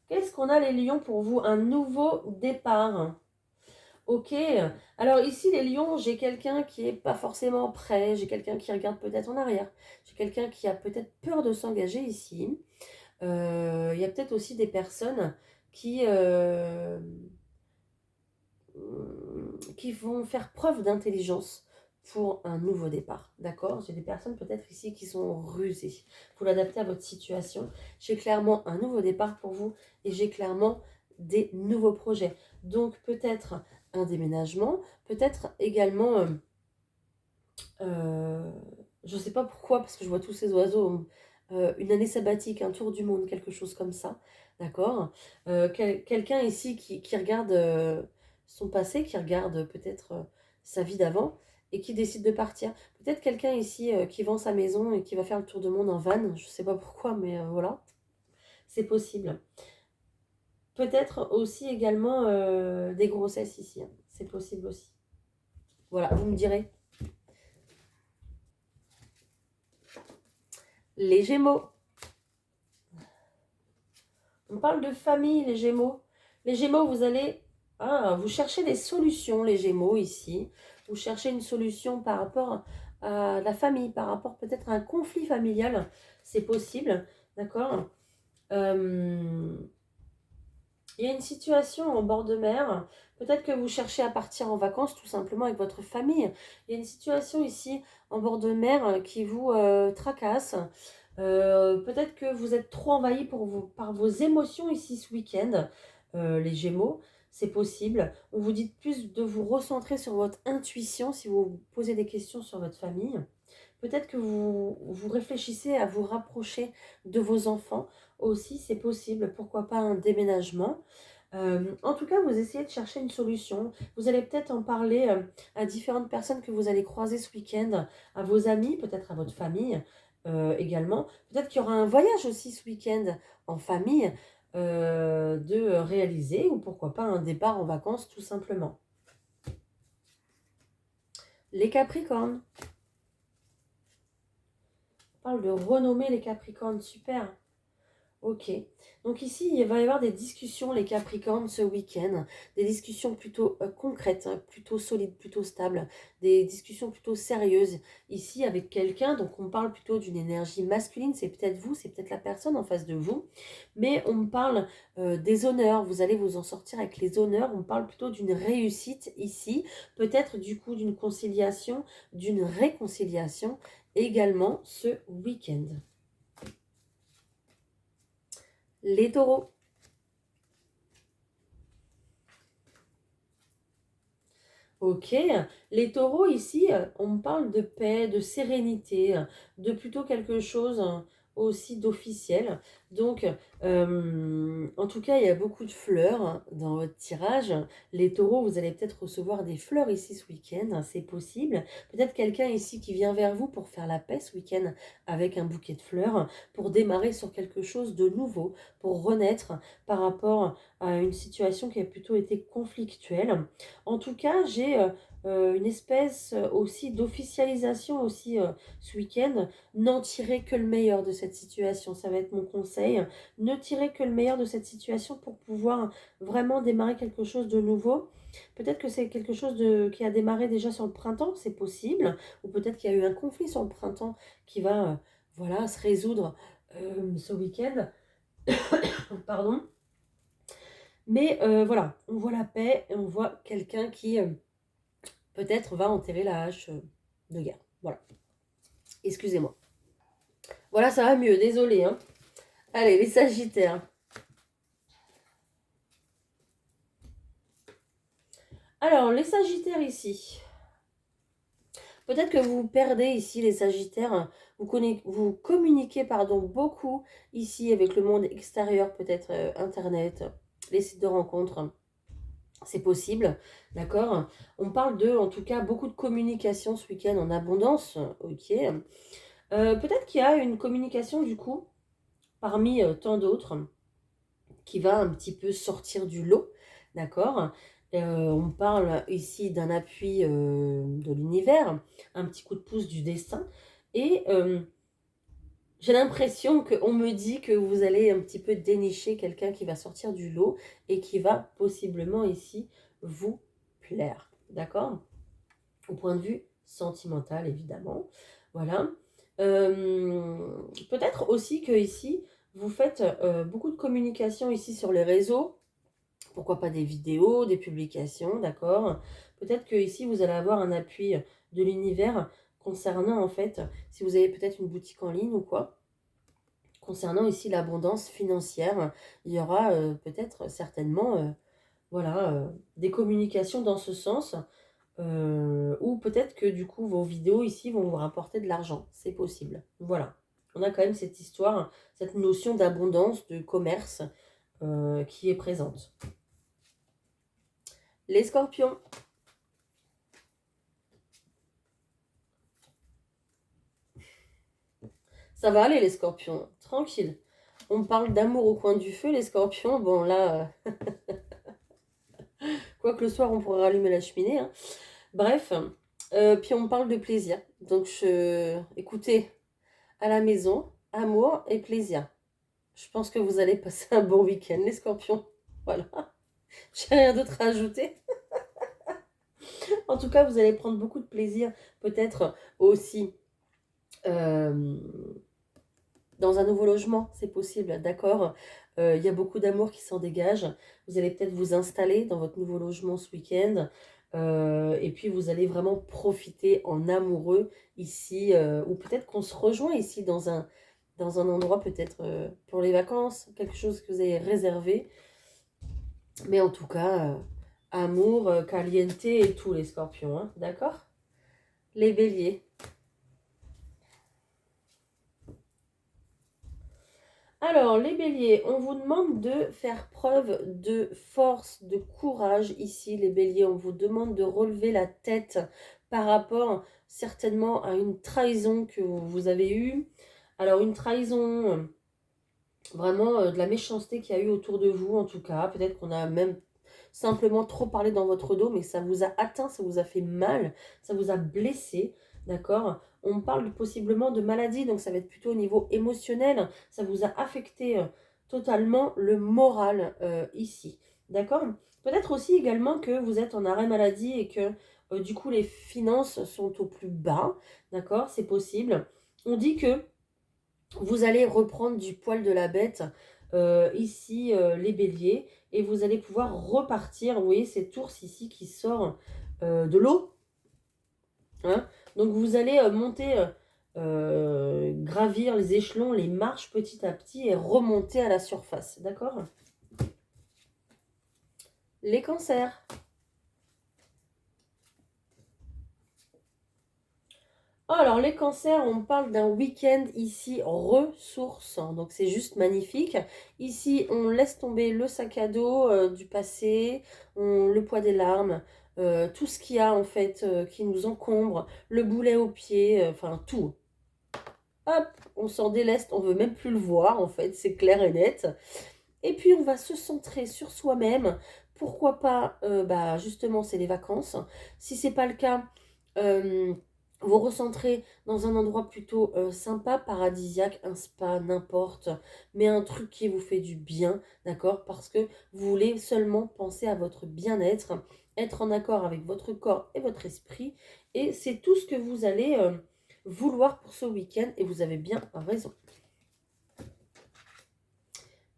Qu'est-ce qu'on a les lions pour vous? Un nouveau départ. Ok, alors ici les lions, j'ai quelqu'un qui n'est pas forcément prêt, j'ai quelqu'un qui regarde peut-être en arrière, j'ai quelqu'un qui a peut-être peur de s'engager ici. Il y a peut-être aussi des personnes qui vont faire preuve d'intelligence pour un nouveau départ, d'accord? J'ai des personnes peut-être ici qui sont rusées. Il faut l'adapter à votre situation. J'ai clairement un nouveau départ pour vous et j'ai clairement des nouveaux projets. Donc peut-être un déménagement, peut-être également, euh, je ne sais pas pourquoi, parce que je vois tous ces oiseaux, une année sabbatique, un tour du monde, quelque chose comme ça, d'accord? Quelqu'un ici qui regarde son passé, qui regarde peut-être sa vie d'avant et qui décide de partir. Peut-être quelqu'un ici qui vend sa maison et qui va faire le tour du monde en van, je ne sais pas pourquoi, mais voilà, c'est possible. Peut-être aussi également des grossesses ici, hein. C'est possible aussi. Voilà, vous me direz. Les Gémeaux. On parle de famille, les Gémeaux. Les Gémeaux, vous allez... Ah, vous cherchez des solutions, les Gémeaux, ici. Vous cherchez une solution par rapport à la famille, par rapport peut-être à un conflit familial. C'est possible, d'accord? Il y a une situation en bord de mer. Peut-être que vous cherchez à partir en vacances tout simplement avec votre famille. Il y a une situation ici en bord de mer qui vous tracasse. Peut-être que vous êtes trop envahi par vos émotions ici ce week-end, les Gémeaux. C'est possible. On vous dit plus de vous recentrer sur votre intuition si vous vous posez des questions sur votre famille. Peut-être que vous réfléchissez à vous rapprocher de vos enfants aussi, c'est possible. Pourquoi pas un déménagement. En tout cas, vous essayez de chercher une solution. Vous allez peut-être en parler à différentes personnes que vous allez croiser ce week-end, à vos amis, peut-être à votre famille également. Peut-être qu'il y aura un voyage aussi ce week-end en famille de réaliser ou pourquoi pas un départ en vacances tout simplement. Les Capricornes. On parle de renommer les Capricornes, super. Ok. Donc ici, il va y avoir des discussions, les Capricornes, ce week-end. Des discussions plutôt concrètes, hein, plutôt solides, plutôt stables. Des discussions plutôt sérieuses. Ici, avec quelqu'un, donc on parle plutôt d'une énergie masculine. C'est peut-être vous, c'est peut-être la personne en face de vous. Mais on me parle des honneurs. Vous allez vous en sortir avec les honneurs. On parle plutôt d'une réussite ici. Peut-être du coup d'une conciliation, d'une réconciliation également ce week-end. Les taureaux. Ok, les taureaux ici, on me parle de paix, de sérénité, de plutôt quelque chose aussi d'officiel. Donc, en tout cas, il y a beaucoup de fleurs dans votre tirage. Les taureaux, vous allez peut-être recevoir des fleurs ici ce week-end, c'est possible. Peut-être quelqu'un ici qui vient vers vous pour faire la paix ce week-end avec un bouquet de fleurs, pour démarrer sur quelque chose de nouveau, pour renaître par rapport à une situation qui a plutôt été conflictuelle. En tout cas, j'ai une espèce aussi d'officialisation aussi ce week-end. N'en tirez que le meilleur de cette situation. Ça va être mon conseil. Ne tirez que le meilleur de cette situation pour pouvoir vraiment démarrer quelque chose de nouveau. Peut-être que c'est quelque chose qui a démarré déjà sur le printemps, c'est possible. Ou peut-être qu'il y a eu un conflit sur le printemps qui va voilà, se résoudre ce week-end. Pardon. Mais voilà, on voit la paix et on voit quelqu'un qui peut-être va enterrer la hache de guerre. Voilà. Excusez-moi. Voilà, ça va mieux, désolé. Hein. Allez, les Sagittaires. Alors, les Sagittaires ici. Peut-être que vous perdez ici, les Sagittaires. Vous communiquez pardon, beaucoup ici avec le monde extérieur, peut-être Internet, les sites de rencontres. C'est possible, d'accord? On parle de, en tout cas, beaucoup de communication ce week-end en abondance, ok. Peut-être qu'il y a une communication, du coup, parmi tant d'autres, qui va un petit peu sortir du lot, d'accord? On parle ici d'un appui de l'univers, un petit coup de pouce du destin, et j'ai l'impression qu'on me dit que vous allez un petit peu dénicher quelqu'un qui va sortir du lot et qui va possiblement ici vous plaire, d'accord? Au point de vue sentimental, évidemment. Voilà. Peut-être aussi que ici, vous faites beaucoup de communication ici sur les réseaux. Pourquoi pas des vidéos, des publications, d'accord? Peut-être que ici, vous allez avoir un appui de l'univers concernant en fait, si vous avez peut-être une boutique en ligne ou quoi, concernant ici l'abondance financière, il y aura peut-être certainement voilà, des communications dans ce sens, ou peut-être que du coup vos vidéos ici vont vous rapporter de l'argent, c'est possible. Voilà, on a quand même cette histoire, cette notion d'abondance, de commerce qui est présente. Les scorpions. Ça va aller les scorpions, tranquille. On parle d'amour au coin du feu, les scorpions. Bon là, quoi que le soir on pourrait rallumer la cheminée. Hein. Bref, puis on parle de plaisir. Donc écoutez, à la maison, amour et plaisir. Je pense que vous allez passer un bon week-end, les scorpions. Voilà, j'ai rien d'autre à ajouter. En tout cas, vous allez prendre beaucoup de plaisir, peut-être aussi dans un nouveau logement, c'est possible, d'accord. Il y a beaucoup d'amour qui s'en dégage. Vous allez peut-être vous installer dans votre nouveau logement ce week-end. Et puis, vous allez vraiment profiter en amoureux ici. Ou peut-être qu'on se rejoint ici dans un endroit peut-être pour les vacances. Quelque chose que vous avez réservé. Mais en tout cas, amour, caliente et tous les scorpions, hein, d'accord. Les béliers. Alors, les béliers, on vous demande de faire preuve de force, de courage ici, les béliers. On vous demande de relever la tête par rapport certainement à une trahison que vous avez eue. Alors, une trahison, vraiment de la méchanceté qu'il y a eu autour de vous, en tout cas. Peut-être qu'on a même simplement trop parlé dans votre dos, mais ça vous a atteint, ça vous a fait mal, ça vous a blessé, d'accord. On parle possiblement de maladie, donc ça va être plutôt au niveau émotionnel, ça vous a affecté totalement le moral ici, d'accord. Peut-être aussi également que vous êtes en arrêt maladie et que du coup les finances sont au plus bas, d'accord, c'est possible. On dit que vous allez reprendre du poil de la bête, ici, les béliers, et vous allez pouvoir repartir. Vous voyez cet ours ici qui sort de l'eau. Hein. Donc vous allez monter, gravir les échelons, les marches petit à petit et remonter à la surface. D'accord. Les cancers. Alors, les cancers, on parle d'un week-end ici ressourçant. Donc, c'est juste magnifique. Ici, on laisse tomber le sac à dos du passé, le poids des larmes, tout ce qu'il y a en fait qui nous encombre, le boulet au pied, enfin tout. Hop, on s'en déleste, on veut même plus le voir en fait, c'est clair et net. Et puis, on va se centrer sur soi-même. Pourquoi pas, bah, justement, c'est les vacances. Si c'est pas le cas... vous recentrez dans un endroit plutôt sympa, paradisiaque, un spa, n'importe, mais un truc qui vous fait du bien, d'accord? Parce que vous voulez seulement penser à votre bien-être, être en accord avec votre corps et votre esprit, et c'est tout ce que vous allez vouloir pour ce week-end, et vous avez bien raison.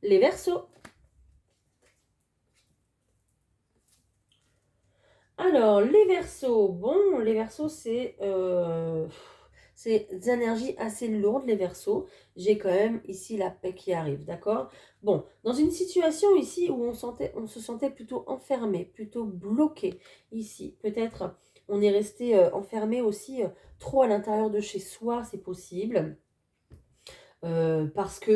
Les Verseaux. Alors, les Verseaux, bon, les Verseaux, c'est des énergies assez lourdes, les Verseaux. J'ai quand même ici la paix qui arrive, d'accord? Bon, dans une situation ici où on se sentait plutôt enfermé, plutôt bloqué, ici, peut-être on est resté enfermé aussi trop à l'intérieur de chez soi, c'est possible, parce qu'il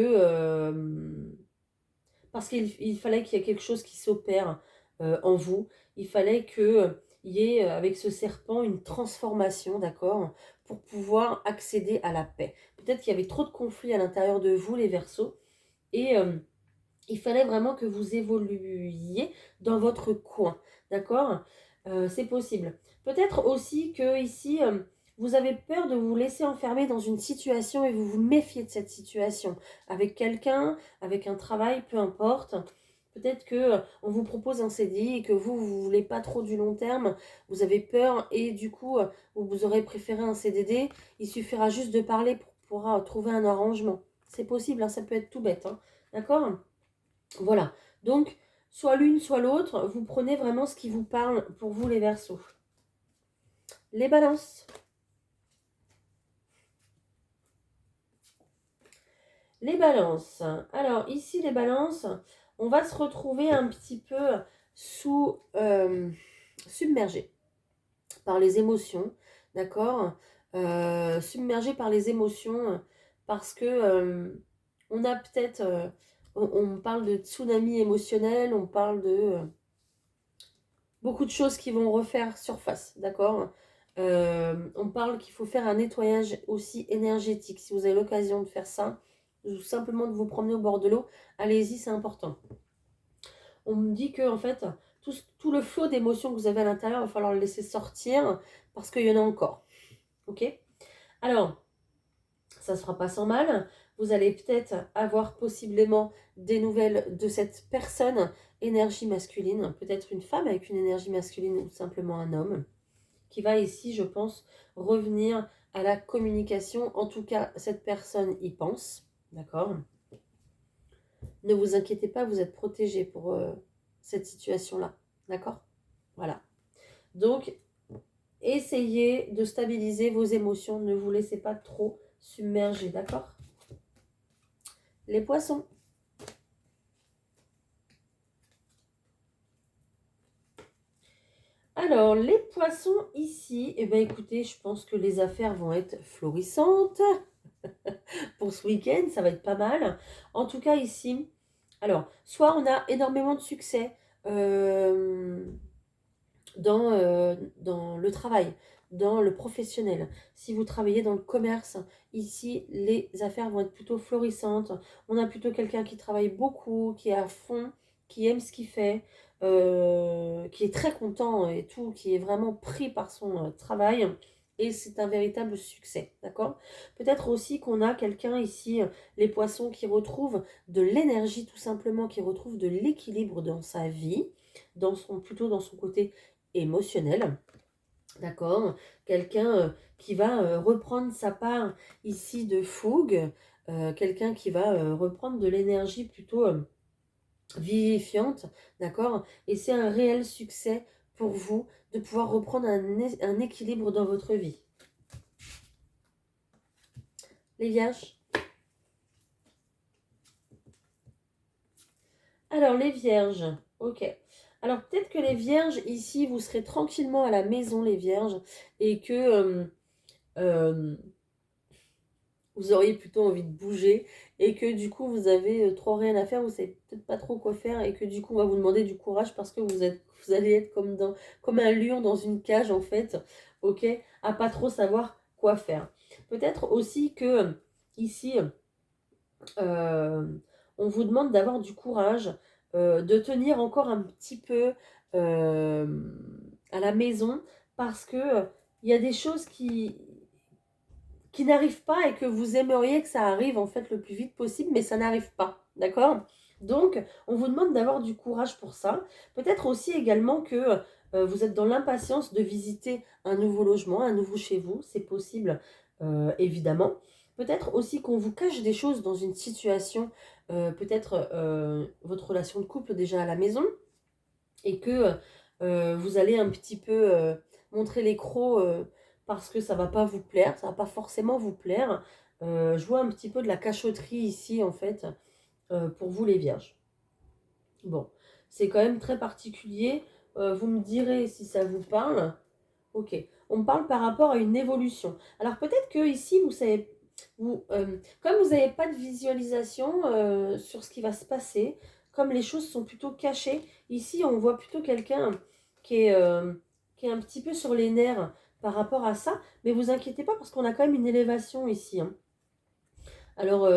fallait qu'il y ait quelque chose qui s'opère en vous. Il fallait qu'il y ait avec ce serpent une transformation, d'accord, pour pouvoir accéder à la paix. Peut-être qu'il y avait trop de conflits à l'intérieur de vous, les Verseaux, et il fallait vraiment que vous évoluiez dans votre coin, d'accord. C'est possible. Peut-être aussi que ici, vous avez peur de vous laisser enfermer dans une situation et vous vous méfiez de cette situation. Avec quelqu'un, avec un travail, peu importe. Peut-être que on vous propose un CDI et que vous voulez pas trop du long terme. Vous avez peur et du coup, vous aurez préféré un CDD. Il suffira juste de parler pour pouvoir trouver un arrangement. C'est possible, hein, ça peut être tout bête. Hein, d'accord. Voilà, donc soit l'une, soit l'autre, vous prenez vraiment ce qui vous parle pour vous les Verseaux. Les balances. Les balances. Alors, ici, les balances, on va se retrouver un petit peu sous... submergé par les émotions, d'accord, submergé par les émotions, parce que on a peut-être... on parle de tsunami émotionnel, on parle de beaucoup de choses qui vont refaire surface, d'accord. On parle qu'il faut faire un nettoyage aussi énergétique. Si vous avez l'occasion de faire ça, ou simplement de vous promener au bord de l'eau, allez-y, c'est important. On me dit que en fait, tout le flot d'émotions que vous avez à l'intérieur, il va falloir le laisser sortir parce qu'il y en a encore. Ok? Alors, ça ne se fera pas sans mal. Vous allez peut-être avoir possiblement des nouvelles de cette personne, énergie masculine, peut-être une femme avec une énergie masculine ou simplement un homme, qui va ici, je pense, revenir à la communication. En tout cas, cette personne y pense. D'accord? Ne vous inquiétez pas, vous êtes protégé pour cette situation-là. D'accord? Voilà. Donc, essayez de stabiliser vos émotions. Ne vous laissez pas trop submerger. D'accord? Les poissons. Alors, les poissons ici, eh bien, écoutez, je pense que les affaires vont être florissantes pour ce week-end. Ça va être pas mal. En tout cas, ici, alors, soit on a énormément de succès dans le travail, dans le professionnel. Si vous travaillez dans le commerce, ici, les affaires vont être plutôt florissantes. On a plutôt quelqu'un qui travaille beaucoup, qui est à fond, qui aime ce qu'il fait, qui est très content et tout, qui est vraiment pris par son travail. Et c'est un véritable succès, d'accord? Peut-être aussi qu'on a quelqu'un ici, les poissons, qui retrouvent de l'énergie tout simplement, qui retrouve de l'équilibre dans sa vie, plutôt dans son côté émotionnel, d'accord? Quelqu'un qui va reprendre sa part ici de fougue, quelqu'un qui va reprendre de l'énergie plutôt vivifiante, d'accord? Et c'est un réel succès pour vous de pouvoir reprendre un équilibre dans votre vie. Les vierges. Alors, les vierges, ok. Alors, peut-être que les vierges, ici, vous serez tranquillement à la maison, les vierges, et que euh, vous auriez plutôt envie de bouger, et que du coup, vous avez trop rien à faire, vous savez peut-être pas trop quoi faire, et que du coup, on va vous demander du courage parce que vous allez être comme un lion dans une cage, en fait, ok, à pas trop savoir quoi faire. Peut-être aussi que ici, euh, on vous demande d'avoir du courage, de tenir encore un petit peu euh, à la maison parce que il y a des choses qui n'arrivent pas et que vous aimeriez que ça arrive en fait le plus vite possible, mais ça n'arrive pas, d'accord? Donc, on vous demande d'avoir du courage pour ça. Peut-être aussi également que vous êtes dans l'impatience de visiter un nouveau logement, un nouveau chez vous, c'est possible, évidemment. Peut-être aussi qu'on vous cache des choses dans une situation, peut-être votre relation de couple déjà à la maison, et que vous allez un petit peu montrer les crocs parce que ça va pas vous plaire, ça va pas forcément vous plaire. Je vois un petit peu de la cachotterie ici en fait pour vous les vierges. Bon, c'est quand même très particulier. Vous me direz si ça vous parle. Ok, on me parle par rapport à une évolution. Alors peut-être que ici vous savez, comme vous n'avez pas de visualisation sur ce qui va se passer, comme les choses sont plutôt cachées, ici on voit plutôt quelqu'un qui est, euh, qui est un petit peu sur les nerfs par rapport à ça, mais vous inquiétez pas parce qu'on a quand même une élévation ici, hein. Alors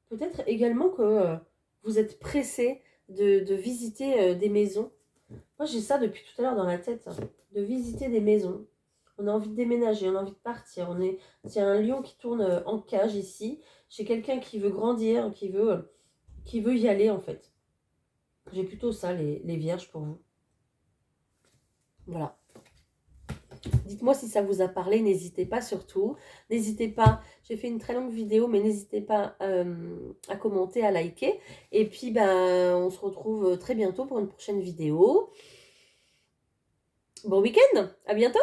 peut-être également que vous êtes pressé de visiter des maisons. Moi j'ai ça depuis tout à l'heure dans la tête, hein, de visiter des maisons. On a envie de déménager, on a envie de partir. C'est un lion qui tourne en cage ici. J'ai quelqu'un qui veut grandir, qui veut y aller en fait. J'ai plutôt ça, les vierges pour vous. Voilà. Dites-moi si ça vous a parlé, n'hésitez pas surtout. N'hésitez pas, j'ai fait une très longue vidéo, mais n'hésitez pas à commenter, à liker. Et puis, ben, on se retrouve très bientôt pour une prochaine vidéo. Bon week-end, à bientôt!